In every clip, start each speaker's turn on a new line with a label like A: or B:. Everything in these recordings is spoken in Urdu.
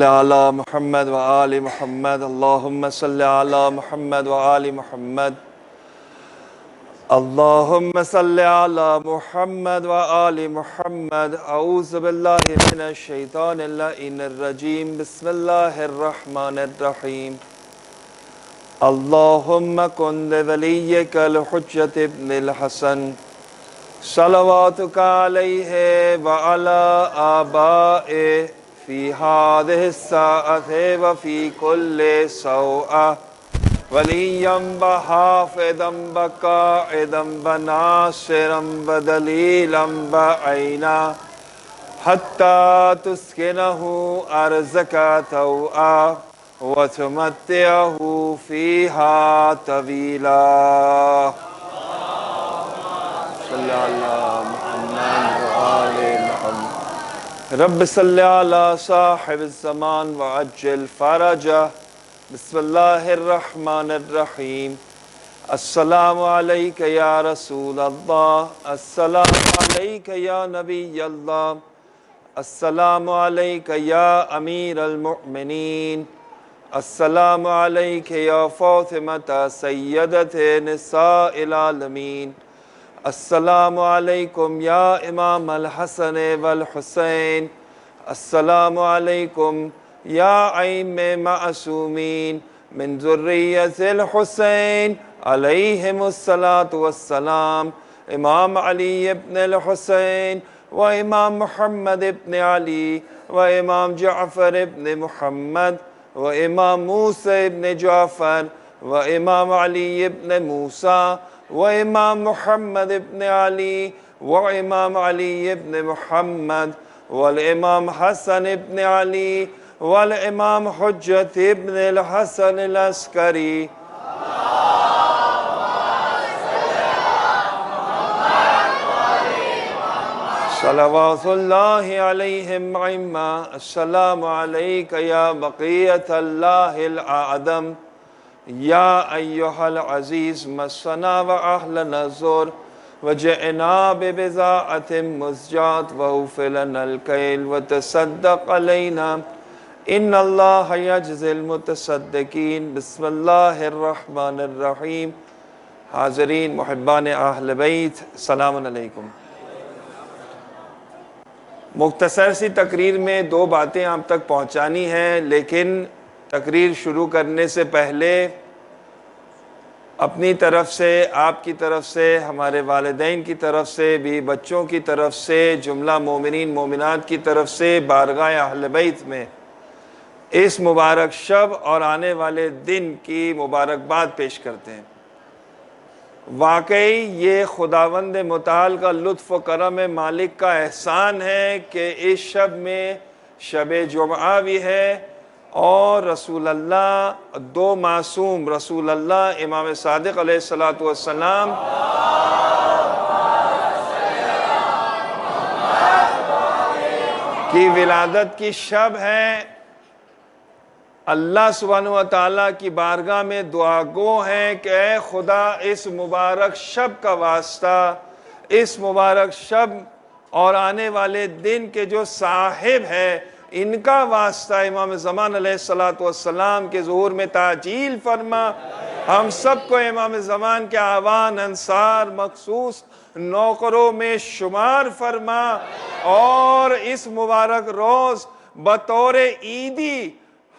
A: على محمد وآل محمد اللهم صل على محمد وآل محمد اللهم صل على محمد وآل محمد أعوذ بالله من الشيطان اللعين الرجيم بسم الله الرحمن الرحيم اللهم كن لوليك الحجة ابن الحسن صلواتك عليه وعلى آبائه في هذه الساعة وفي كل سوء وليا وحافظا وقائدا وناصرا ودليلا وعينا حتى تسكنه أرزك توعا وتمتعه فيها طويلا صلى على محمد وآل محمد رب صل على صاحب الزمان وعجل فرجه بسم الله الرحمن الرحيم السلام عليك يا رسول الله السلام عليك يا نبي الله السلام عليك يا أمير المؤمنين السلام عليك يا فاطمة سيدة نساء العالمين السلام عليكم يا إمام الحسن والحسين السلام عليكم يا أئمة معصومين من ذرية الحسين عليهم الصلاة والسلام إمام علي بن الحسين وإمام محمد بن علي وإمام جعفر بن محمد وإمام موسى بن جعفر وإمام علي بن موسى وإمام محمد بن علي وإمام علي بن محمد والإمام حسن بن علي والإمام حجة بن الحسن العسكري صلوات الله عليهم عما السلام عليك يا بقية الله الأعظم يا أيها العزيز مسنا وأهلنا الزور وجئنا ببضاعة مزجاة واغفر لنا الكيل وتصدق علينا إن الله يجزي المتصدقين بسم الله الرحمن الرحيم حاضرین محبان اہل بیت السلام علیکم۔ مختصر سی تقریر میں دو باتیں آپ تک پہنچانی ہیں، لیکن تقریر شروع کرنے سے پہلے اپنی طرف سے، آپ کی طرف سے، ہمارے والدین کی طرف سے بھی، بچوں کی طرف سے، جملہ مومنین مومنات کی طرف سے بارگاہ اہل بیت میں اس مبارک شب اور آنے والے دن کی مبارکباد پیش کرتے ہیں۔ واقعی یہ خداوند متعال کا لطف و کرم مالک کا احسان ہے کہ اس شب میں شب جمعہ بھی ہے اور رسول اللہ دو معصوم رسول اللہ امام صادق علیہ السلام کی ولادت کی شب ہے۔ اللہ سبحانہ وتعالیٰ کی بارگاہ میں دعا گو ہیں کہ اے خدا اس مبارک شب کا واسطہ، اس مبارک شب اور آنے والے دن کے جو صاحب ہے ان کا واسطہ امام زمان علیہ السلام کے ظہور میں تعجیل فرما۔ ہم سب کو امام زمان کے اعوان انصار مخصوص نوکروں میں شمار فرما اور اس مبارک روز بطور عیدی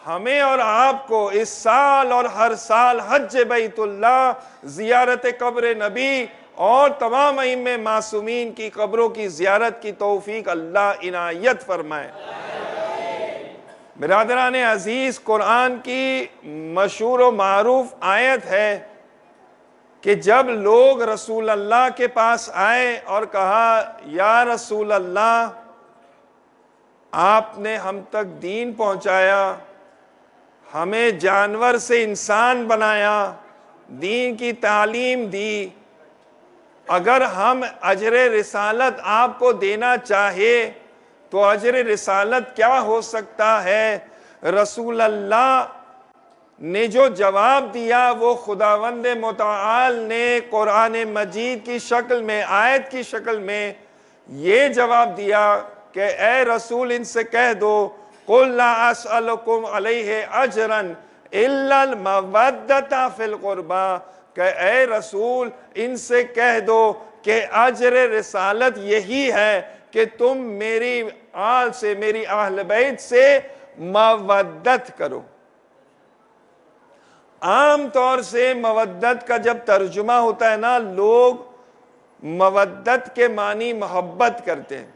A: ہمیں اور آپ کو اس سال اور ہر سال حج بیت اللہ، زیارت قبر نبی اور تمام ائمہ معصومین کی قبروں کی زیارت کی توفیق اللہ عنایت فرمائے۔ برادران عزیز، قرآن کی مشہور و معروف آیت ہے کہ جب لوگ رسول اللہ کے پاس آئے اور کہا یا رسول اللہ آپ نے ہم تک دین پہنچایا، ہمیں جانور سے انسان بنایا، دین کی تعلیم دی، اگر ہم اجر رسالت آپ کو دینا چاہے تو اجر رسالت کیا ہو سکتا ہے؟ رسول اللہ نے جو جواب دیا وہ خداوند متعال نے قرآن مجید کی شکل میں، آیت کی شکل میں یہ جواب دیا کہ اے رسول ان سے کہہ دو قل لا اسألکم علیہ اجرا الا المودۃ فی القربی، کہ اے رسول ان سے کہہ دو کہ اجر رسالت یہی ہے کہ تم میری آل سے، میری اہل بیت سے مودت کرو۔ عام طور سے مودت کا جب ترجمہ ہوتا ہے نا، لوگ مودت کے معنی محبت کرتے ہیں،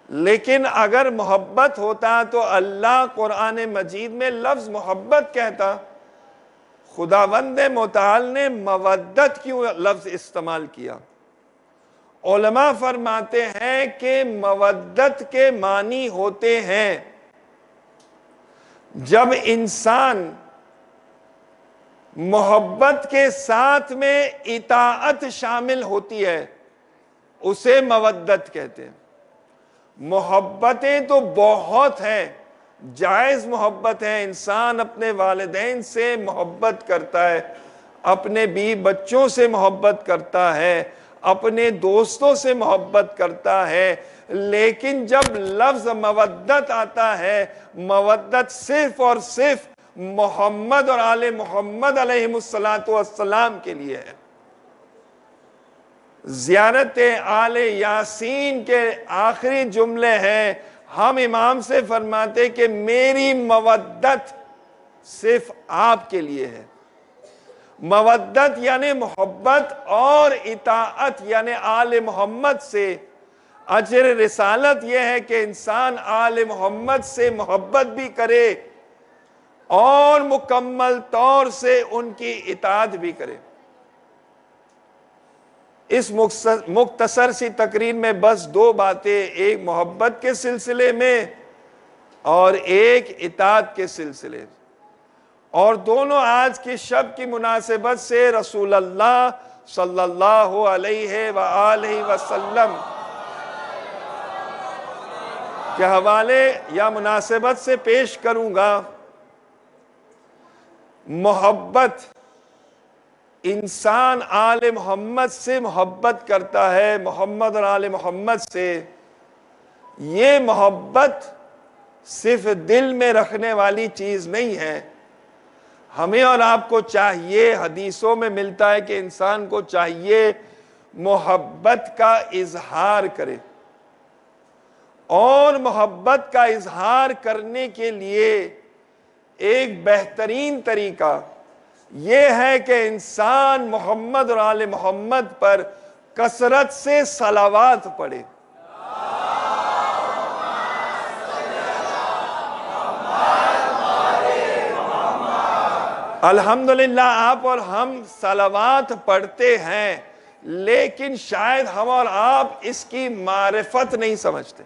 A: لیکن اگر محبت ہوتا تو اللہ قرآن مجید میں لفظ محبت کہتا، خداوند متعال نے مودت کیوں لفظ استعمال کیا؟ علماء فرماتے ہیں کہ مودت کے معنی ہوتے ہیں جب انسان محبت کے ساتھ میں اطاعت شامل ہوتی ہے، اسے مودت کہتے ہیں۔ محبتیں تو بہت ہیں، جائز محبت ہے، انسان اپنے والدین سے محبت کرتا ہے، اپنے بیوی بچوں سے محبت کرتا ہے، اپنے دوستوں سے محبت کرتا ہے، لیکن جب لفظ مودت آتا ہے، مودت صرف اور صرف محمد اور آل محمد علیہ السلام کے لیے ہے۔ زیارت آل یاسین کے آخری جملے ہیں، ہم امام سے فرماتے کہ میری مودت صرف آپ کے لیے ہے۔ مودت یعنی محبت، اور اطاعت یعنی آل محمد سے اجر رسالت یہ ہے کہ انسان آل محمد سے محبت بھی کرے اور مکمل طور سے ان کی اطاعت بھی کرے۔ اس مختصر سی تقریر میں بس دو باتیں، ایک محبت کے سلسلے میں اور ایک اطاعت کے سلسلے میں، اور دونوں آج کی شب کی مناسبت سے رسول اللہ صلی اللہ علیہ وآلہ وسلم کے حوالے یا مناسبت سے پیش کروں گا۔ محبت، انسان آل محمد سے محبت کرتا ہے، محمد اور آل محمد سے۔ یہ محبت صرف دل میں رکھنے والی چیز نہیں ہے، ہمیں اور آپ کو چاہیے، حدیثوں میں ملتا ہے کہ انسان کو چاہیے محبت کا اظہار کرے، اور محبت کا اظہار کرنے کے لیے ایک بہترین طریقہ یہ ہے کہ انسان محمد اور آل محمد پر کثرت سے صلوات پڑھے۔ الحمدللہ آپ اور ہم صلوات پڑھتے ہیں، لیکن شاید ہم اور آپ اس کی معرفت نہیں سمجھتے،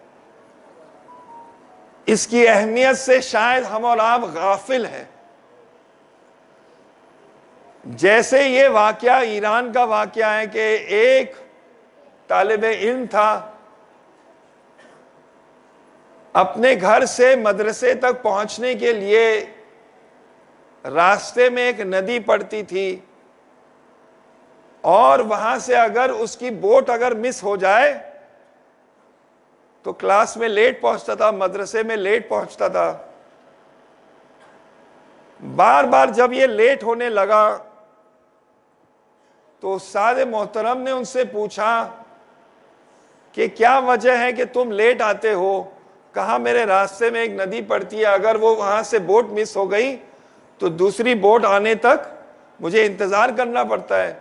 A: اس کی اہمیت سے شاید ہم اور آپ غافل ہیں۔ جیسے یہ واقعہ ایران کا واقعہ ہے کہ ایک طالب علم تھا، اپنے گھر سے مدرسے تک پہنچنے کے لیے راستے میں ایک ندی پڑتی تھی، اور وہاں سے اگر اس کی بوٹ اگر مس ہو جائے تو کلاس میں لیٹ پہنچتا تھا، مدرسے میں لیٹ پہنچتا تھا۔ بار بار جب یہ لیٹ ہونے لگا تو استاد محترم نے ان سے پوچھا کہ کیا وجہ ہے کہ تم لیٹ آتے ہو؟ کہا میرے راستے میں ایک ندی پڑتی ہے، اگر وہ وہاں سے بوٹ مس ہو گئی تو دوسری بوٹ آنے تک مجھے انتظار کرنا پڑتا ہے۔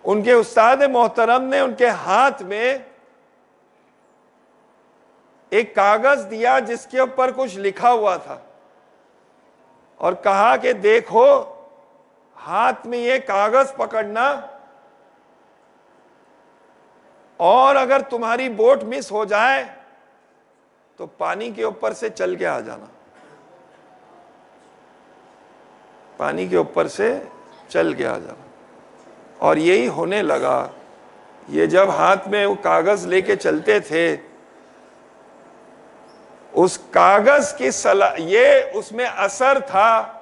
A: ان کے استاد محترم نے ان کے ہاتھ میں ایک کاغذ دیا جس کے اوپر کچھ لکھا ہوا تھا، اور کہا کہ دیکھو ہاتھ میں یہ کاغذ پکڑنا، اور اگر تمہاری بوٹ مس ہو جائے تو پانی کے اوپر سے چل کے آ جانا، پانی کے اوپر سے چل کے آ جانا۔ اور یہی ہونے لگا، یہ جب ہاتھ میں وہ کاغذ لے کے چلتے تھے، اس کاغذ کی یہ اس میں اثر تھا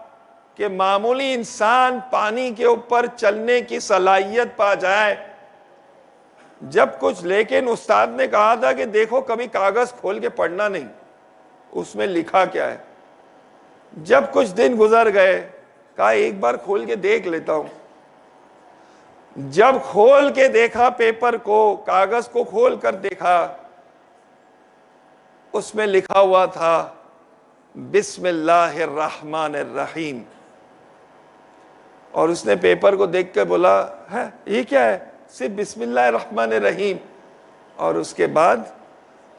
A: کہ معمولی انسان پانی کے اوپر چلنے کی صلاحیت پا جائے، جب کچھ، لیکن استاد نے کہا تھا کہ دیکھو کبھی کاغذ کھول کے پڑھنا نہیں، اس میں لکھا کیا ہے۔ جب کچھ دن گزر گئے، کہا ایک بار کھول کے دیکھ لیتا ہوں۔ جب کھول کے دیکھا پیپر کو، کاغذ کو کھول کر دیکھا، اس میں لکھا ہوا تھا بسم اللہ الرحمن الرحیم۔ اور اس نے پیپر کو دیکھ کے بولا ہے یہ کیا ہے؟ صرف بسم اللہ الرحمن الرحیم۔ اور اس کے بعد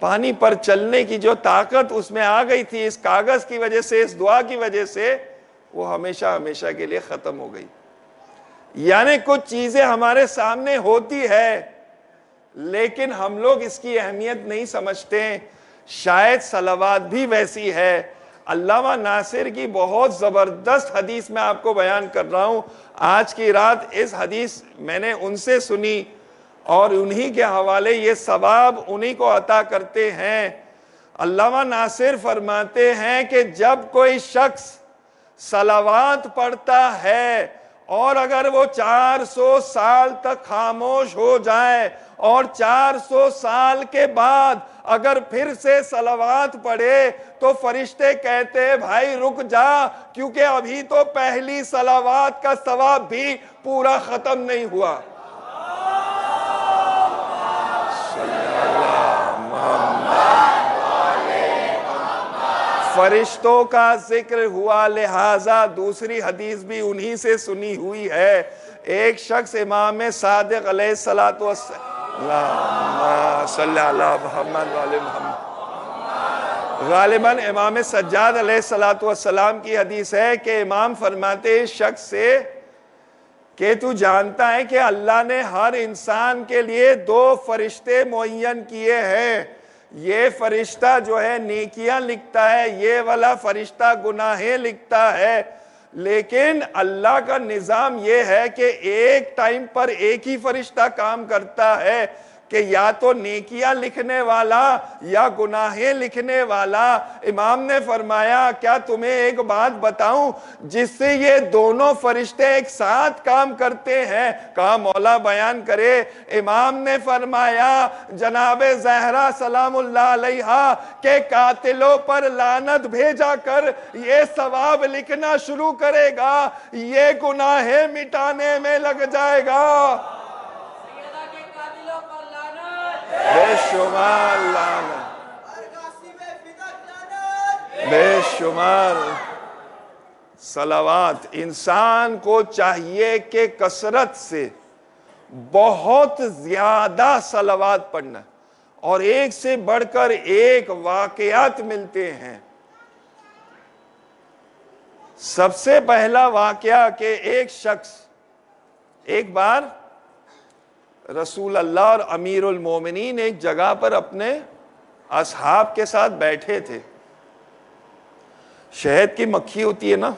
A: پانی پر چلنے کی جو طاقت اس میں آ گئی تھی اس کاغذ کی وجہ سے، اس دعا کی وجہ سے، وہ ہمیشہ ہمیشہ کے لیے ختم ہو گئی۔ یعنی کچھ چیزیں ہمارے سامنے ہوتی ہے لیکن ہم لوگ اس کی اہمیت نہیں سمجھتے۔ شاید صلوات بھی ویسی ہے۔ علامہ ناصر کی بہت زبردست حدیث میں آپ کو بیان کر رہا ہوں۔ آج کی رات اس حدیث میں نے ان سے سنی اور انہی کے حوالے یہ ثواب انہی کو عطا کرتے ہیں۔ علامہ ناصر فرماتے ہیں کہ جب کوئی شخص صلوات پڑھتا ہے اور اگر وہ 400 سال تک خاموش ہو جائے اور 400 سال کے بعد اگر پھر سے صلوات پڑھے تو فرشتے کہتے ہیں بھائی رک جا، کیونکہ ابھی تو پہلی صلوات کا ثواب بھی پورا ختم نہیں ہوا۔ فرشتوں کا ذکر ہوا، لہٰذا دوسری حدیث بھی انہی سے سنی ہوئی ہے۔ ایک شخص امام صادق علیہ الصلوۃ والسلام، اللہم صلی علی محمد وعلی محمد، غالباً امام سجاد علیہ الصلوۃ والسلام کی حدیث ہے کہ امام فرماتے اس شخص سے کہ تو جانتا ہے کہ اللہ نے ہر انسان کے لیے 2 فرشتے معین کیے ہیں، یہ فرشتہ جو ہے نیکیاں لکھتا ہے، یہ والا فرشتہ گناہیں لکھتا ہے، لیکن اللہ کا نظام یہ ہے کہ ایک ٹائم پر ایک ہی فرشتہ کام کرتا ہے کہ یا تو نیکیاں لکھنے والا یا گناہیں لکھنے والا۔ امام نے فرمایا کیا تمہیں ایک بات بتاؤں جس سے یہ دونوں فرشتے ایک ساتھ کام کرتے ہیں؟ کہا مولا بیان کرے۔ امام نے فرمایا جناب زہرا سلام اللہ علیہا کے قاتلوں پر لعنت بھیجا کر یہ ثواب لکھنا شروع کرے گا، یہ گناہیں مٹانے میں لگ جائے گا۔ بے شمار لعنت، بے شمار صلوات۔ انسان کو چاہیے کہ کثرت سے بہت زیادہ صلوات پڑھنا، اور ایک سے بڑھ کر ایک واقعات ملتے ہیں۔ سب سے پہلا واقعہ کہ ایک شخص ایک بار رسول اللہ اور امیر المومنین ایک جگہ پر اپنے اصحاب کے ساتھ بیٹھے تھے۔ شہد کی مکھی ہوتی ہے نا،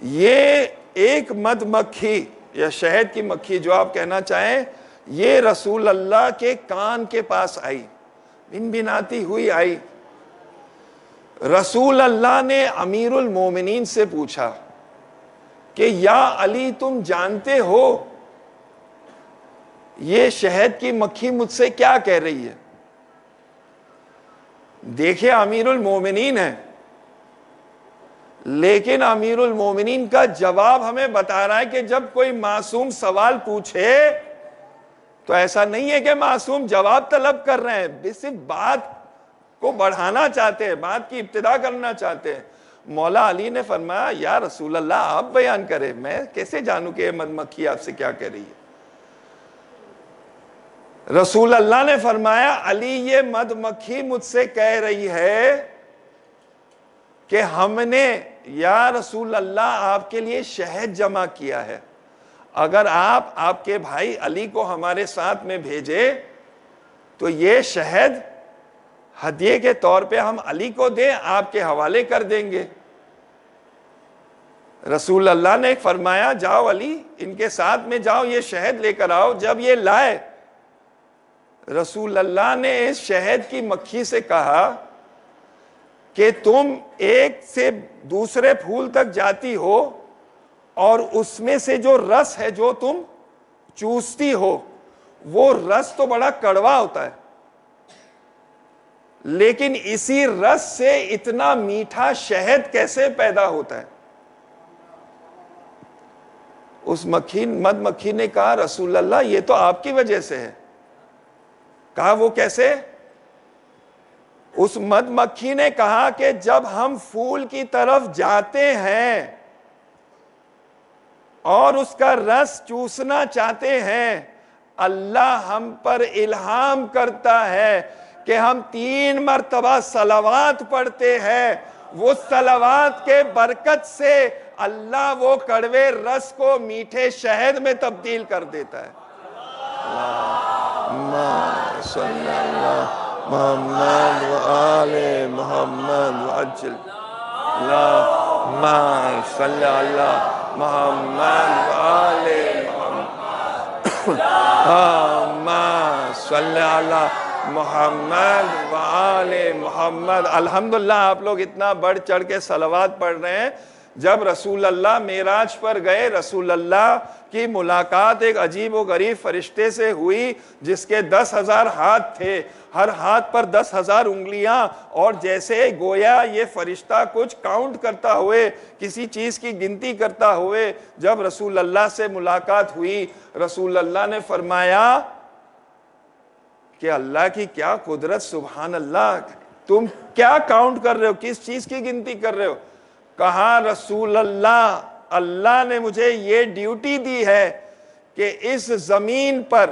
A: یہ ایک مدھ مکھی یا شہد کی مکھی جو آپ کہنا چاہیں، یہ رسول اللہ کے کان کے پاس آئی، بنبناتی ہوئی آئی۔ رسول اللہ نے امیر المومنین سے پوچھا کہ یا علی تم جانتے ہو یہ شہد کی مکھی مجھ سے کیا کہہ رہی ہے؟ دیکھیں امیر المومنین ہے، لیکن امیر المومنین کا جواب ہمیں بتا رہا ہے کہ جب کوئی معصوم سوال پوچھے تو ایسا نہیں ہے کہ معصوم جواب طلب کر رہے ہیں، صرف بات کو بڑھانا چاہتے ہیں، بات کی ابتدا کرنا چاہتے ہیں۔ مولا علی نے فرمایا یا رسول اللہ آپ بیان کریں، میں کیسے جانوں کہ یہ مدھ مکھی آپ سے کیا کہہ رہی ہے؟ رسول اللہ نے فرمایا علی یہ مدھ مکھی مجھ سے کہہ رہی ہے کہ ہم نے یا رسول اللہ آپ کے لیے شہد جمع کیا ہے، اگر آپ کے بھائی علی کو ہمارے ساتھ میں بھیجے تو یہ شہد ہدیے کے طور پہ ہم علی کو دیں، آپ کے حوالے کر دیں گے۔ رسول اللہ نے فرمایا جاؤ علی ان کے ساتھ میں جاؤ، یہ شہد لے کر آؤ۔ جب یہ لائے، رسول اللہ نے اس شہد کی مکھی سے کہا کہ تم ایک سے دوسرے پھول تک جاتی ہو اور اس میں سے جو رس ہے جو تم چوستی ہو وہ رس تو بڑا کڑوا ہوتا ہے، لیکن اسی رس سے اتنا میٹھا شہد کیسے پیدا ہوتا ہے؟ اس مد مکھی نے کہا رسول اللہ یہ تو آپ کی وجہ سے ہے۔ کہا وہ کیسے؟ اس مد مکھی نے کہا کہ جب ہم پھول کی طرف جاتے ہیں اور اس کا رس چوسنا چاہتے ہیں، اللہ ہم پر الہام کرتا ہے کہ ہم 3 مرتبہ صلوات پڑھتے ہیں، وہ صلوات کے برکت سے اللہ وہ کڑوے رس کو میٹھے شہد میں تبدیل کر دیتا ہے۔ اللہم صلی اللہ محمد وآل محمد وعجل، اللہم صلی اللہ محمد وآل محمد، اللہم صلی اللہ محمد وآل محمد۔ الحمدللہ آپ لوگ اتنا بڑھ چڑھ کے صلوات پڑھ رہے ہیں۔ جب رسول اللہ معراج پر گئے، رسول اللہ کی ملاقات ایک عجیب و غریب فرشتے سے ہوئی جس کے 10,000 ہاتھ تھے، ہر ہاتھ پر 10,000 انگلیاں، اور جیسے گویا یہ فرشتہ کچھ کاؤنٹ کرتا ہوئے، کسی چیز کی گنتی کرتا ہوئے جب رسول اللہ سے ملاقات ہوئی، رسول اللہ نے فرمایا کہ اللہ کی کیا قدرت، سبحان اللہ، تم کیا کاؤنٹ کر رہے ہو، کس چیز کی گنتی کر رہے ہو؟ کہا رسول اللہ، اللہ نے مجھے یہ ڈیوٹی دی ہے کہ اس زمین پر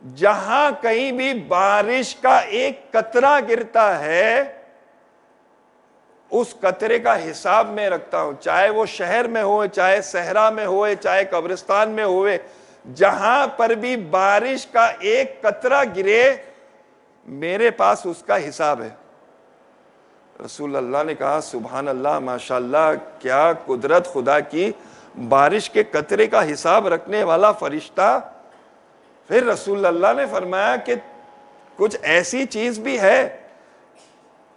A: جہاں کہیں بھی بارش کا ایک قطرہ گرتا ہے اس قطرے کا حساب میں رکھتا ہوں، چاہے وہ شہر میں ہوئے، چاہے صحرا میں ہوئے، چاہے قبرستان میں ہوئے، جہاں پر بھی بارش کا ایک قطرہ گرے میرے پاس اس کا حساب ہے۔ رسول اللہ نے کہا سبحان اللہ، ماشاءاللہ، کیا قدرت خدا کی، بارش کے قطرے کا حساب رکھنے والا فرشتہ۔ پھر رسول اللہ نے فرمایا کہ کچھ ایسی چیز بھی ہے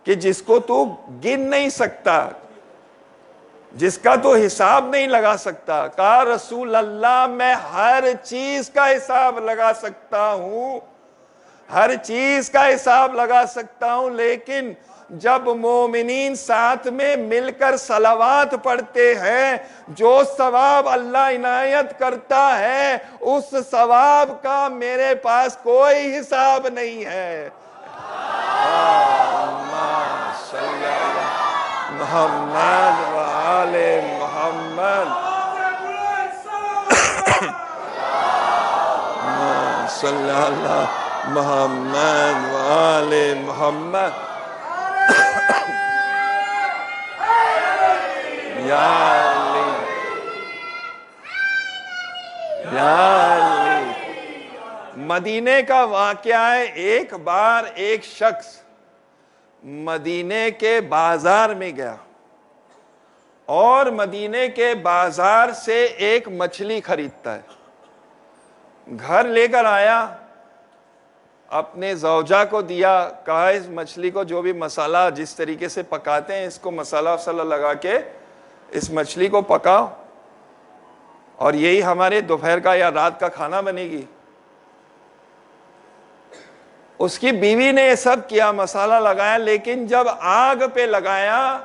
A: کہ جس کو تو گن نہیں سکتا، جس کا تو حساب نہیں لگا سکتا۔ کہا رسول اللہ میں ہر چیز کا حساب لگا سکتا ہوں، ہر چیز کا حساب لگا سکتا ہوں، لیکن جب مومنین ساتھ میں مل کر صلوات پڑھتے ہیں، جو ثواب اللہ عنایت کرتا ہے اس ثواب کا میرے پاس کوئی حساب نہیں ہے۔ صلی اللہ محمد وآل محمد، صلی اللہ محمد وآل محمد، یا علی یا علی۔ مدینے کا واقعہ ہے، ایک بار ایک شخص مدینے کے بازار میں گیا اور مدینے کے بازار سے ایک مچھلی خریدتا ہے، گھر لے کر آیا، اپنے زوجہ کو دیا، کہا اس مچھلی کو جو بھی مسالہ جس طریقے سے پکاتے ہیں اس کو مسالہ وسالہ لگا کے اس مچھلی کو پکاؤ اور یہی ہمارے دوپہر کا یا رات کا کھانا بنے گی۔ اس کی بیوی نے یہ سب کیا، مسالہ لگایا، لیکن جب آگ پہ لگایا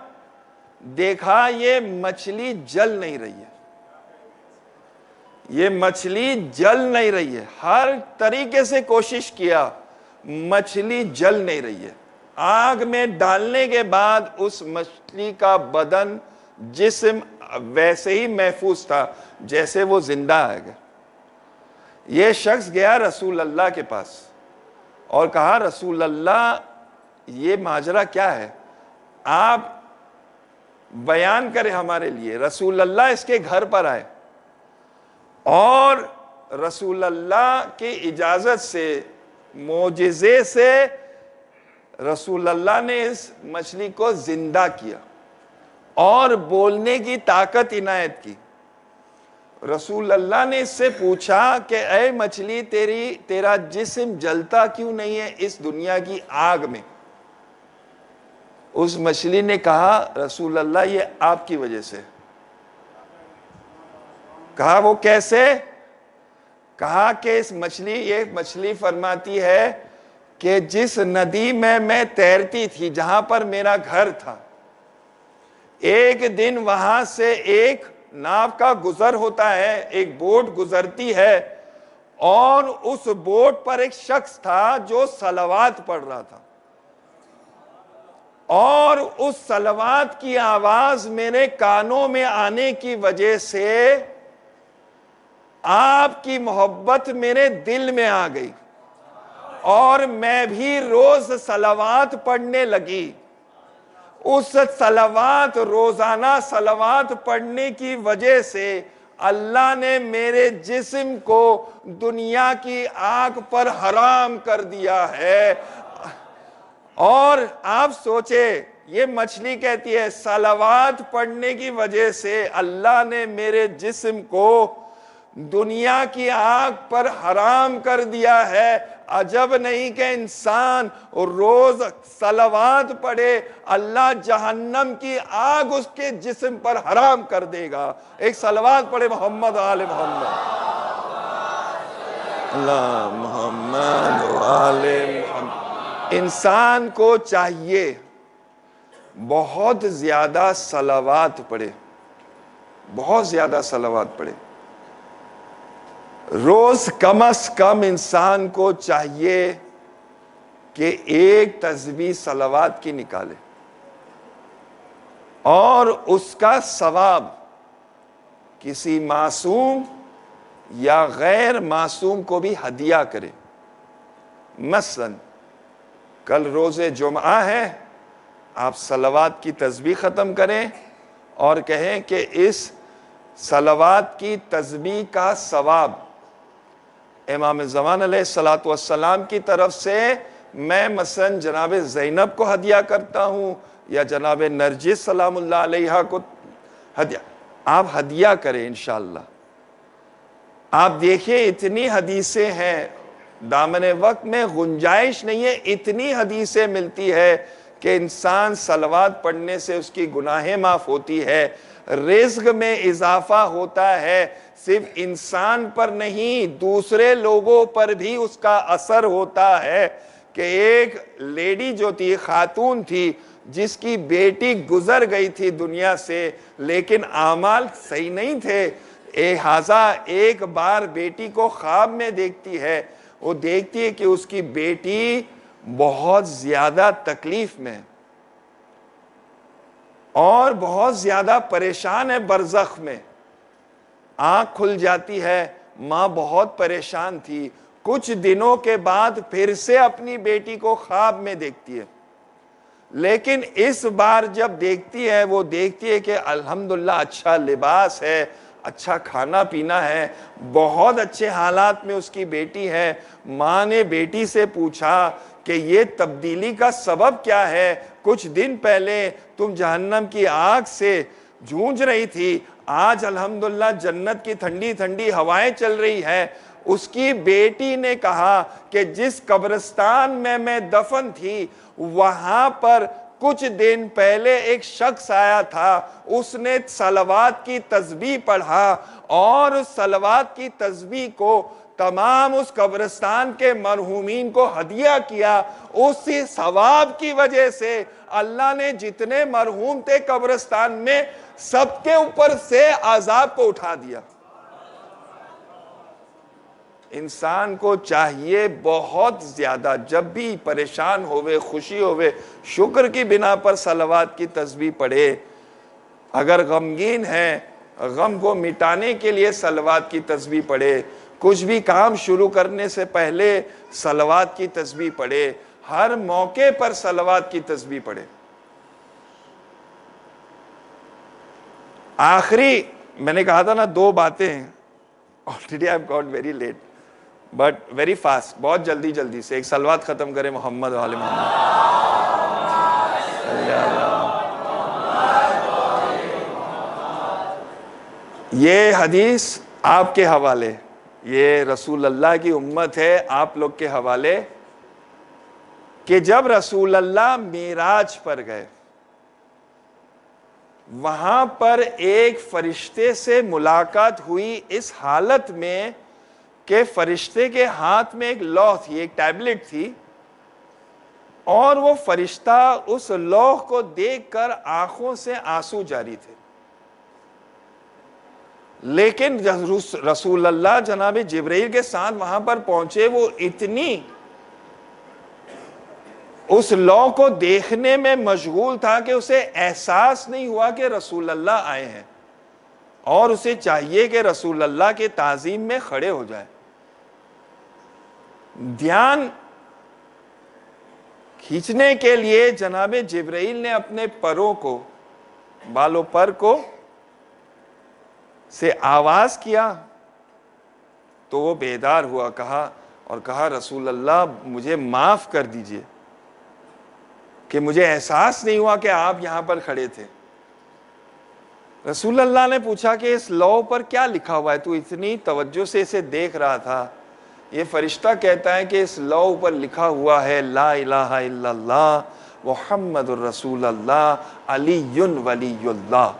A: دیکھا یہ مچھلی جل نہیں رہی ہے، یہ مچھلی جل نہیں رہی ہے، ہر طریقے سے کوشش کیا، مچھلی جل نہیں رہی ہے۔ آگ میں ڈالنے کے بعد اس مچھلی کا بدن، جسم ویسے ہی محفوظ تھا جیسے وہ زندہ ہے۔ یہ شخص گیا رسول اللہ کے پاس اور کہا رسول اللہ یہ ماجرا کیا ہے، آپ بیان کریں ہمارے لیے۔ رسول اللہ اس کے گھر پر آئے اور رسول اللہ کی اجازت سے، معجزے سے رسول اللہ نے اس مچھلی کو زندہ کیا اور بولنے کی طاقت عنایت کی۔ رسول اللہ نے اس سے پوچھا کہ اے مچھلی تیرا جسم جلتا کیوں نہیں ہے اس دنیا کی آگ میں؟ اس مچھلی نے کہا رسول اللہ یہ آپ کی وجہ سے۔ کہا وہ کیسے؟ کہا کہ یہ مچھلی فرماتی ہے کہ جس ندی میں تیرتی تھی، جہاں پر میرا گھر تھا، ایک دن وہاں سے ایک ناو کا گزر ہوتا ہے، ایک بوٹ گزرتی ہے، اور اس بوٹ پر ایک شخص تھا جو صلوات پڑھ رہا تھا، اور اس صلوات کی آواز میرے کانوں میں آنے کی وجہ سے آپ کی محبت میرے دل میں آ گئی، اور میں بھی روز صلوات پڑھنے لگی۔ اس روزانہ صلوات پڑھنے کی وجہ سے اللہ نے میرے جسم کو دنیا کی آگ پر حرام کر دیا ہے۔ اور آپ سوچیں، یہ مچھلی کہتی ہے صلوات پڑھنے کی وجہ سے اللہ نے میرے جسم کو دنیا کی آگ پر حرام کر دیا ہے۔ عجب نہیں کہ انسان روز صلوات پڑھے، اللہ جہنم کی آگ اس کے جسم پر حرام کر دے گا۔ ایک صلوات پڑھے محمد آل محمد، اللہ محمد آل محمد۔ انسان کو چاہیے بہت زیادہ صلوات پڑھے، بہت زیادہ صلوات پڑھے۔ روز کم از کم انسان کو چاہیے کہ ایک تسبیح صلوات کی نکالے، اور اس کا ثواب کسی معصوم یا غیر معصوم کو بھی ہدیہ کرے۔ مثلا کل روز جمعہ ہے، آپ صلوات کی تسبیح ختم کریں اور کہیں کہ اس صلوات کی تسبیح کا ثواب امام زمان علیہ السلام کی طرف سے میں مثلا جناب زینب کو ہدیہ کرتا ہوں، یا جناب نرجس سلام اللہ علیہ کو ہدیہ، آپ ہدیہ کریں انشاءاللہ۔ آپ دیکھیں اتنی حدیثیں ہیں، دامن وقت میں گنجائش نہیں ہے، اتنی حدیثیں ملتی ہے کہ انسان صلوات پڑھنے سے اس کی گناہیں معاف ہوتی ہے، رزق میں اضافہ ہوتا ہے، صرف انسان پر نہیں دوسرے لوگوں پر بھی اس کا اثر ہوتا ہے۔ کہ ایک لیڈی جو تھی، خاتون تھی، جس کی بیٹی گزر گئی تھی دنیا سے، لیکن اعمال صحیح نہیں تھے، ایک بار بیٹی کو خواب میں دیکھتی ہے، وہ دیکھتی ہے کہ اس کی بیٹی بہت زیادہ تکلیف میں اور بہت زیادہ پریشان ہے، برزخ میں۔ آنکھ کھل جاتی ہے، ماں بہت پریشان تھی، کچھ دنوں کے بعد پھر سے اپنی بیٹی کو خواب میں دیکھتی ہے، لیکن اس بار جب دیکھتی ہے، وہ دیکھتی ہے کہ الحمدللہ اچھا لباس ہے، اچھا کھانا پینا ہے، بہت اچھے حالات میں اس کی بیٹی ہے۔ ماں نے بیٹی سے پوچھا کہ یہ تبدیلی کا سبب کیا ہے؟ کچھ دن پہلے تم جہنم کی آگ سے جھونج رہی تھی، آج الحمدللہ جنت کی ٹھنڈی ٹھنڈی ہوائیں چل رہی ہے۔ اس کی بیٹی نے کہا کہ جس قبرستان میں دفن تھی، وہاں پر کچھ دن پہلے ایک شخص آیا تھا، اس نے صلوات کی تسبیح پڑھا، اور صلوات کی تسبیح کو تمام اس قبرستان کے مرحومین کو ہدیہ کیا۔ اسی ثواب کی وجہ سے اللہ نے جتنے مرحوم تھے قبرستان میں، سب کے اوپر سے عذاب کو اٹھا دیا۔ انسان کو چاہیے بہت زیادہ، جب بھی پریشان ہوئے، خوشی ہوئے، شکر کی بنا پر صلوات کی تسبیح پڑھے۔ اگر غمگین ہے، غم کو مٹانے کے لیے صلوات کی تسبیح پڑھے، کچھ بھی کام شروع کرنے سے پہلے صلوات کی تسبیح پڑھے، ہر موقع پر صلوات کی تسبیح پڑھے۔ آخری میں نے کہا تھا نا، 2 باتیں ہیں۔ already I've got very late but very fast، بہت جلدی سے ایک صلوات ختم کریں محمد وآل محمد۔ یہ حدیث آپ کے حوالے، یہ رسول اللہ کی امت ہے، آپ لوگ کے حوالے، کہ جب رسول اللہ معراج پر گئے، وہاں پر ایک فرشتے سے ملاقات ہوئی اس حالت میں کہ فرشتے کے ہاتھ میں ایک لوح تھی، ایک ٹیبلٹ تھی، اور وہ فرشتہ اس لوح کو دیکھ کر آنکھوں سے آنسو جاری تھے. لیکن رسول اللہ جناب جبرائیل کے ساتھ وہاں پر پہنچے، وہ اتنی اس لوح کو دیکھنے میں مشغول تھا کہ اسے احساس نہیں ہوا کہ رسول اللہ آئے ہیں، اور اسے چاہیے کہ رسول اللہ کے تعظیم میں کھڑے ہو جائے. دھیان کھینچنے کے لیے جناب جبرائیل نے اپنے پروں کو، بالوں پر کو سے آواز کیا تو وہ بیدار ہوا، کہا رسول اللہ مجھے معاف کر دیجئے کہ مجھے احساس نہیں ہوا کہ آپ یہاں پر کھڑے تھے. رسول اللہ نے پوچھا کہ اس لوح پر کیا لکھا ہوا ہے، تو اتنی توجہ سے اسے دیکھ رہا تھا. یہ فرشتہ کہتا ہے کہ اس لوح پر لکھا ہوا ہے لا الہ الا اللہ محمد الرسول اللہ علی ولی اللہ.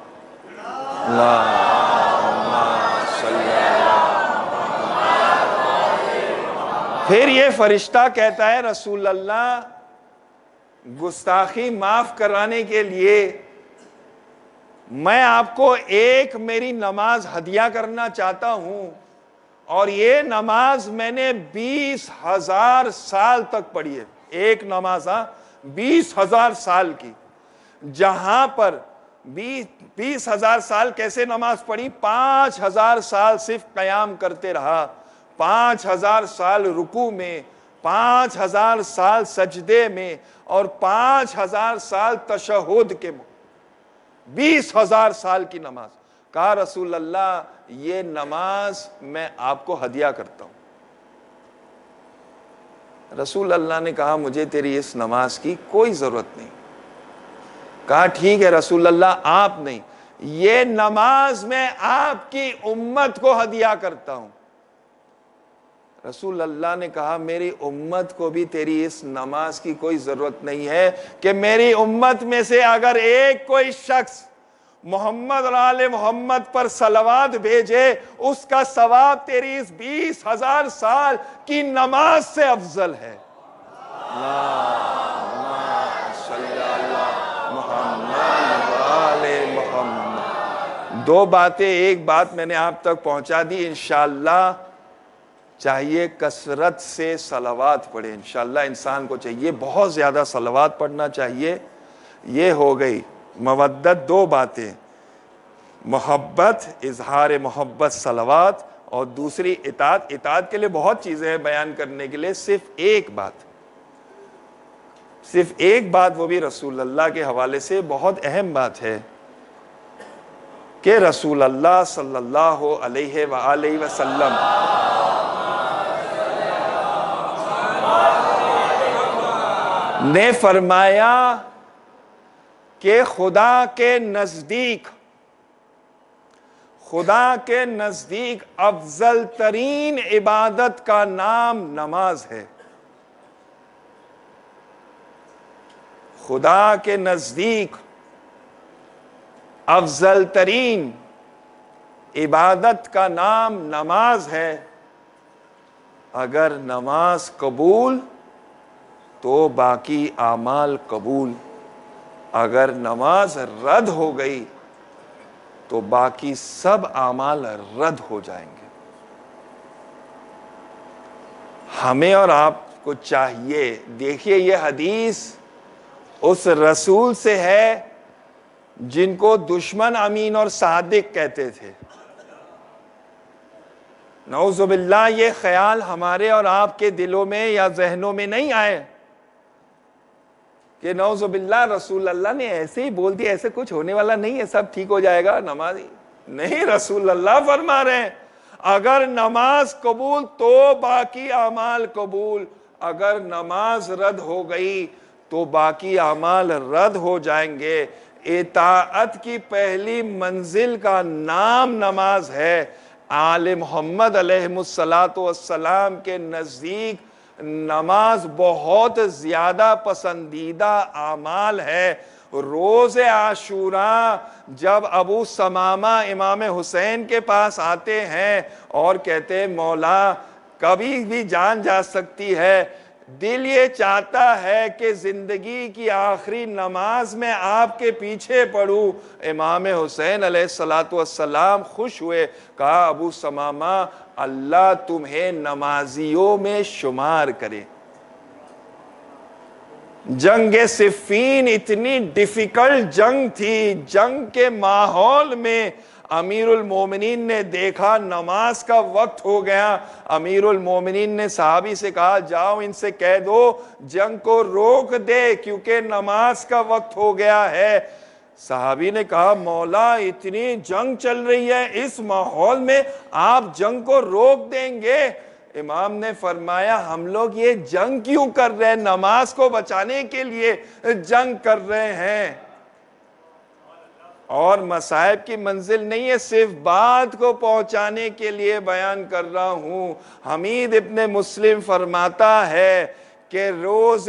A: پھر یہ فرشتہ کہتا ہے رسول اللہ گستاخی معاف کرانے کے لیے میں آپ کو ایک میری نماز ہدیہ کرنا چاہتا ہوں، اور یہ نماز میں نے 20,000 سال تک پڑھی ہے. ایک نماز 20,000 سال کی، جہاں پر 20,000 سال کیسے نماز پڑھی؟ 5,000 سال صرف قیام کرتے رہا، 5,000 سال رکوع میں، 5,000 سال سجدے میں، اور 5,000 سال تشہد کے. 20,000 سال کی نماز. کہا رسول اللہ یہ نماز میں آپ کو ہدیہ کرتا ہوں. رسول اللہ نے کہا مجھے تیری اس نماز کی کوئی ضرورت نہیں. کہا ٹھیک ہے رسول اللہ، آپ نہیں، یہ نماز میں آپ کی امت کو ہدیہ کرتا ہوں. رسول اللہ نے کہا میری امت کو بھی تیری اس نماز کی کوئی ضرورت نہیں ہے کہ میری امت میں سے اگر ایک کوئی شخص محمد اور آل محمد پر صلوات بھیجے، اس کا ثواب تیری اس 20,000 سال کی نماز سے افضل ہے. دو باتیں، ایک بات میں نے آپ تک پہنچا دی. انشاءاللہ چاہیے کثرت سے صلوات پڑھے، انشاءاللہ انسان کو چاہیے بہت زیادہ صلوات پڑھنا چاہیے. یہ ہو گئی مودت. دو باتیں، محبت، اظہار محبت صلوات، اور دوسری اطاعت. اطاعت کے لیے بہت چیزیں ہیں بیان کرنے کے لیے، صرف ایک بات وہ بھی رسول اللہ کے حوالے سے بہت اہم بات ہے کہ رسول اللہ صلی اللہ علیہ وآلہ وسلم نے فرمایا کہ خدا کے نزدیک افضل ترین عبادت کا نام نماز ہے. خدا کے نزدیک افضل ترین عبادت کا نام نماز ہے. اگر نماز قبول تو باقی اعمال قبول، اگر نماز رد ہو گئی تو باقی سب اعمال رد ہو جائیں گے. ہمیں اور آپ کو چاہیے، دیکھیے یہ حدیث اس رسول سے ہے جن کو دشمن امین اور صادق کہتے تھے. نعوذ باللہ یہ خیال ہمارے اور آپ کے دلوں میں یا ذہنوں میں نہیں آئے کہ نعوذ باللہ رسول اللہ نے ایسے ہی بول دیا، ایسے کچھ ہونے والا نہیں ہے، سب ٹھیک ہو جائے گا نمازی. نہیں، رسول اللہ فرما رہے ہیں اگر نماز قبول تو باقی اعمال قبول، اگر نماز رد ہو گئی تو باقی اعمال رد ہو جائیں گے. اطاعت کی پہلی منزل کا نام نماز ہے. آل محمد علیہ السلام کے نزدیک نماز بہت زیادہ پسندیدہ اعمال ہے. روز عاشوراء جب ابو ثمامہ امام حسین کے پاس آتے ہیں اور کہتے ہیں مولا کبھی بھی جان جا سکتی ہے۔ دل یہ چاہتا ہے کہ زندگی کی آخری نماز میں آپ کے پیچھے پڑھوں۔ امام حسین علیہ السلام خوش ہوئے، کہا ابو ثمامہ اللہ تمہیں نمازیوں میں شمار کرے۔ جنگ صفین اتنی ڈیفیکلٹ جنگ تھی، جنگ کے ماحول میں امیر المومنین نے دیکھا نماز کا وقت ہو گیا۔ امیر المومنین نے صحابی سے کہا جاؤ ان سے کہہ دو جنگ کو روک دے کیونکہ نماز کا وقت ہو گیا ہے۔ صحابی نے کہا مولا اتنی جنگ چل رہی ہے، اس ماحول میں آپ جنگ کو روک دیں گے؟ امام نے فرمایا ہم لوگ یہ جنگ کیوں کر رہے ہیں؟ نماز کو بچانے کے لیے جنگ کر رہے ہیں۔ اور مصائب کی منزل نہیں ہے، صرف بات کو پہنچانے کے لیے بیان کر رہا ہوں۔ حمید ابن مسلم فرماتا ہے کہ روز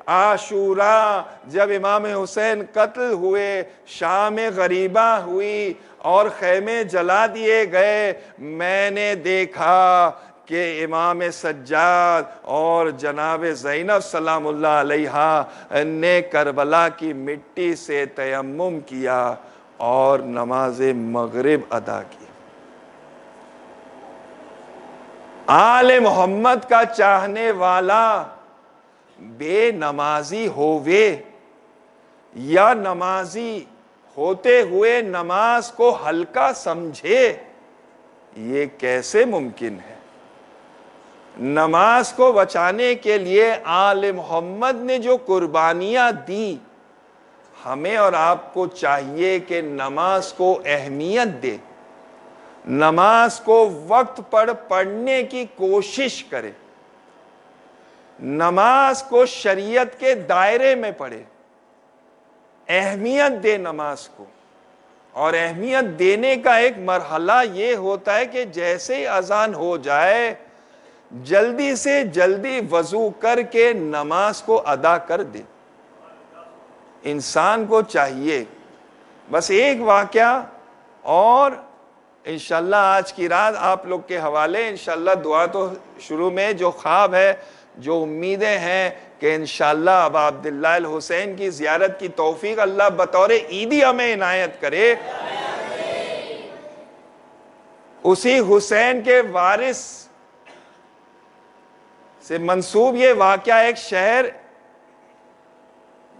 A: عاشوراء جب امام حسین قتل ہوئے، شام غریبہ ہوئی اور خیمے جلا دیے گئے، میں نے دیکھا کہ امام سجاد اور جناب زینب سلام اللہ علیہا نے کربلا کی مٹی سے تیمم کیا اور نماز مغرب ادا کی۔ آل محمد کا چاہنے والا بے نمازی ہووے یا نمازی ہوتے ہوئے نماز کو ہلکا سمجھے، یہ کیسے ممکن ہے؟ نماز کو بچانے کے لیے آل محمد نے جو قربانیاں دی، ہمیں اور آپ کو چاہیے کہ نماز کو اہمیت دے، نماز کو وقت پر پڑھنے کی کوشش کرے، نماز کو شریعت کے دائرے میں پڑھے، اہمیت دے نماز کو۔ اور اہمیت دینے کا ایک مرحلہ یہ ہوتا ہے کہ جیسے ہی اذان ہو جائے جلدی سے جلدی وضو کر کے نماز کو ادا کر دے۔ انسان کو چاہیے، بس ایک واقعہ اور انشاءاللہ آج کی رات آپ لوگ کے حوالے، انشاءاللہ دعا تو شروع میں جو خواب ہے، جو امیدیں ہیں کہ انشاءاللہ اب عبداللہ الحسین کی زیارت کی توفیق اللہ بطور عیدی ہمیں عنایت کرے۔ اسی حسین کے وارث سے منسوب یہ واقعہ ایک شہر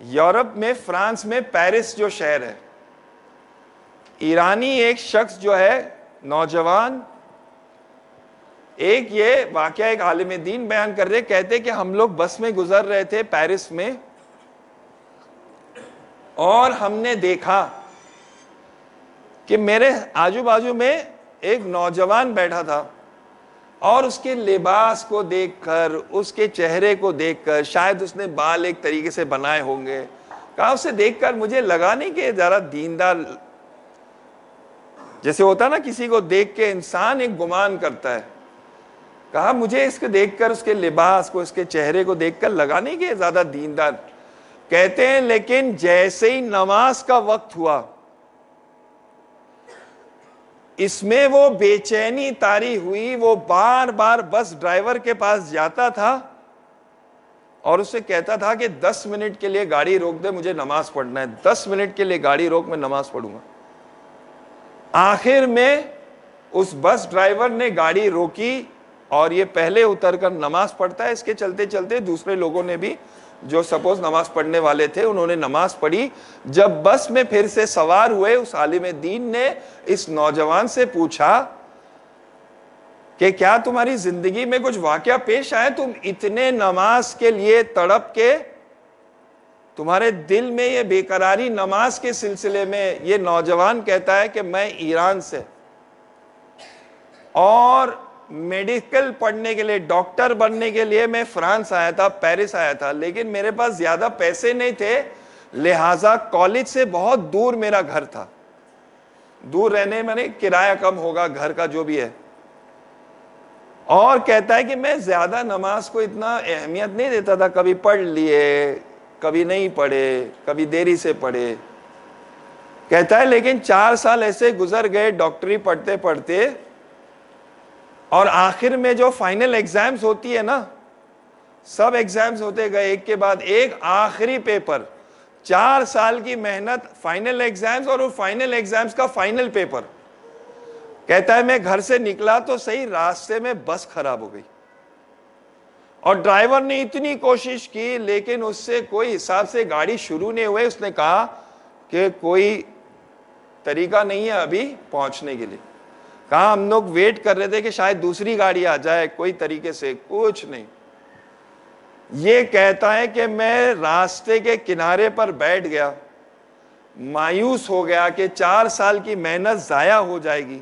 A: یورپ میں، فرانس میں پیرس جو شہر ہے، ایرانی ایک شخص جو ہے نوجوان، ایک یہ واقعہ ایک عالم دین بیان کر رہے، کہتے کہ ہم لوگ بس میں گزر رہے تھے پیرس میں اور ہم نے دیکھا کہ میرے آجو بازو میں ایک نوجوان بیٹھا تھا اور اس کے لباس کو دیکھ کر، اس کے چہرے کو دیکھ کر، شاید اس نے بال ایک طریقے سے بنائے ہوں گے، کہا اسے دیکھ کر مجھے لگا نہیں کہ ذرا دیندار، جیسے ہوتا نا کسی کو دیکھ کے انسان ایک گمان کرتا ہے، کہا مجھے اس کو دیکھ کر، اس کے لباس کو، اس کے چہرے کو دیکھ کر لگا نہیں کہ زیادہ دیندار۔ کہتے ہیں لیکن جیسے ہی نماز کا وقت ہوا، اس میں وہ بے چینی طاری ہوئی، وہ بار بار بس ڈرائیور کے پاس جاتا تھا اور اسے کہتا تھا کہ 10 منٹ کے لیے گاڑی روک دے، مجھے نماز پڑھنا ہے، 10 منٹ کے لیے گاڑی روک، میں نماز پڑھوں گا۔ آخر میں اس بس ڈرائیور نے گاڑی روکی اور یہ پہلے اتر کر نماز پڑھتا ہے، اس کے چلتے چلتے دوسرے لوگوں نے بھی جو سپوز نماز پڑھنے والے تھے انہوں نے نماز پڑھی۔ جب بس میں پھر سے سوار ہوئے، اس عالم دین نے اس نوجوان سے پوچھا کہ کیا تمہاری زندگی میں کچھ واقعہ پیش آئے، تم اتنے نماز کے لیے تڑپ کے، تمہارے دل میں یہ بے قراری نماز کے سلسلے میں؟ یہ نوجوان کہتا ہے کہ میں ایران سے اور میڈیکل پڑھنے کے لیے، ڈاکٹر بننے کے لیے میں فرانس آیا تھا، پیرس آیا تھا، لیکن میرے پاس زیادہ پیسے نہیں تھے، لہٰذا کالج سے بہت دور میرا گھر تھا، دور رہنے میں کرایہ کم ہوگا گھر کا جو بھی ہے، اور کہتا ہے کہ میں زیادہ نماز کو اتنا اہمیت نہیں دیتا تھا، کبھی پڑھ لیے، کبھی نہیں پڑھے، کبھی دیری سے پڑھے۔ کہتا ہے لیکن 4 سال ایسے گزر گئے ڈاکٹری پڑھتے پڑھتے اور آخر میں جو فائنل ایگزامز ہوتی ہے نا، سب ایگزامز ہوتے گئے ایک کے بعد ایک، آخری پیپر 4 سال کی محنت، فائنل ایگزامز، اور وہ فائنل ایگزامز کا فائنل پیپر. کہتا ہے میں گھر سے نکلا تو صحیح، راستے میں بس خراب ہو گئی اور ڈرائیور نے اتنی کوشش کی لیکن اس سے کوئی حساب سے گاڑی شروع نہیں ہوئے. اس نے کہا کہ کوئی طریقہ نہیں ہے ابھی پہنچنے کے لیے. کہا ہم لوگ ویٹ کر رہے تھے کہ شاید دوسری گاڑی آ جائے، کوئی طریقے سے کچھ نہیں. یہ کہتا ہے کہ میں راستے کے کنارے پر بیٹھ گیا، مایوس ہو گیا کہ 4 سال کی محنت ضائع ہو جائے گی.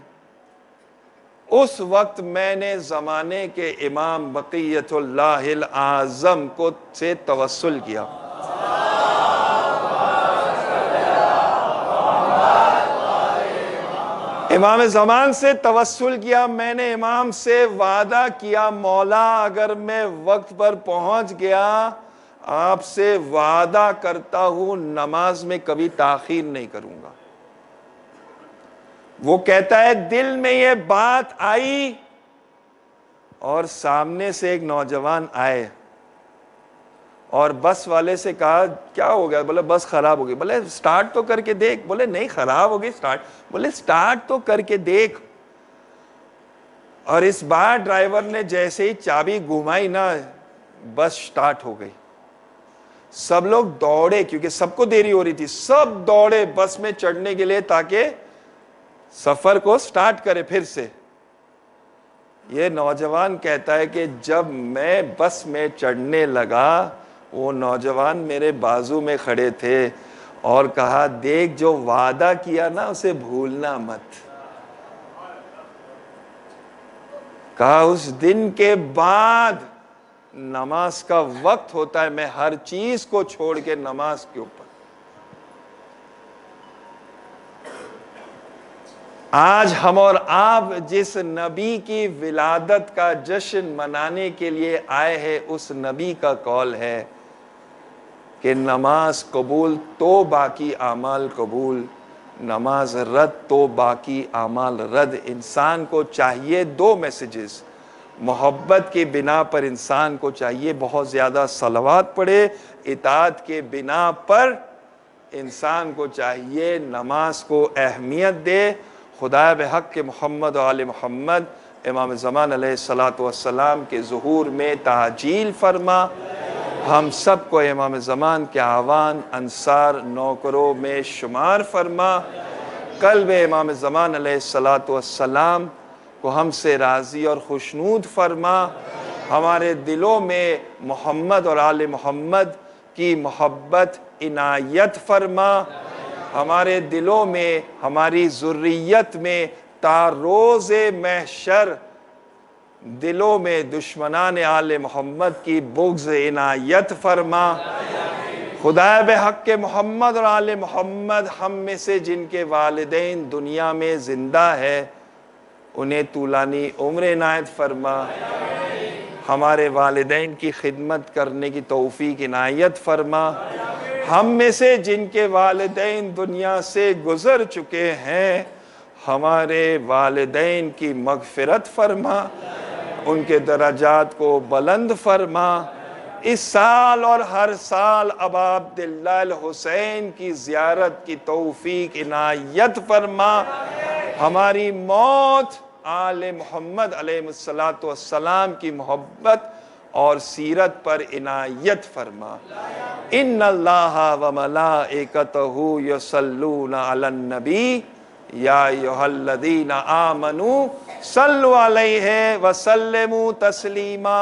A: اس وقت میں نے زمانے کے امام بقیت اللہ الاعظم کو سے توسل کیا. امام زمان سے توسل کیا. میں نے امام سے وعدہ کیا، مولا اگر میں وقت پر پہنچ گیا آپ سے وعدہ کرتا ہوں نماز میں کبھی تاخیر نہیں کروں گا. وہ کہتا ہے دل میں یہ بات آئی اور سامنے سے ایک نوجوان آئے اور بس والے سے کہا کیا ہو گیا؟ بولے بس خراب ہو گئی. بولے سٹارٹ تو کر کے دیکھ. بولے نہیں خراب ہو گئی سٹارٹ. بولے سٹارٹ تو کر کے دیکھ. اور اس بار ڈرائیور نے جیسے ہی چابی گھمائی نا، بس سٹارٹ ہو گئی. سب لوگ دوڑے کیونکہ سب کو دیری ہو رہی تھی، سب دوڑے بس میں چڑھنے کے لیے تاکہ سفر کو سٹارٹ کرے پھر سے. یہ نوجوان کہتا ہے کہ جب میں بس میں چڑھنے لگا وہ نوجوان میرے بازو میں کھڑے تھے اور کہا دیکھ جو وعدہ کیا نا اسے بھولنا مت. کہا اس دن کے بعد نماز کا وقت ہوتا ہے میں ہر چیز کو چھوڑ کے نماز کے اوپر. آج ہم اور آپ جس نبی کی ولادت کا جشن منانے کے لیے آئے ہیں اس نبی کا قول ہے کہ نماز قبول تو باقی اعمال قبول، نماز رد تو باقی اعمال رد. انسان کو چاہیے 2 میسیجز. محبت کی بنا پر انسان کو چاہیے بہت زیادہ صلوات پڑھے، اطاعت کے بنا پر انسان کو چاہیے نماز کو اہمیت دے. خدا بحق کے محمد و آل محمد امام زمان علیہ السلام کے ظہور میں تعجیل فرما. ہم سب کو امام زمان کے اعوان انصار نوکروں میں شمار فرما. قلب امام زمان علیہ السلام کو ہم سے راضی اور خوشنود فرما. ہمارے دلوں میں محمد اور آل محمد کی محبت عنایت فرما. ہمارے دلوں میں ہماری ذریت میں تا روز محشر دلوں میں دشمنان آل محمد کی بغض عنایت فرما. خدا بحق کے محمد اور آل محمد ہم میں سے جن کے والدین دنیا میں زندہ ہے انہیں طولانی عمر عنایت فرما. ہمارے والدین کی خدمت کرنے کی توفیق عنایت فرما. ہم میں سے جن کے والدین دنیا سے گزر چکے ہیں ہمارے والدین کی مغفرت فرما، ان کے درجات کو بلند فرما. اس سال اور ہر سال ابا عبداللہ الحسین کی زیارت کی توفیق عنایت فرما. ہماری موت آل محمد علیہ السلام کی محبت اور سیرت پر عنایت فرما. ان اللہ و ملائکتہ یصلون علی النبی یا ایھا الذین آمنوا صلوا علیہ وسلموا تسلیما.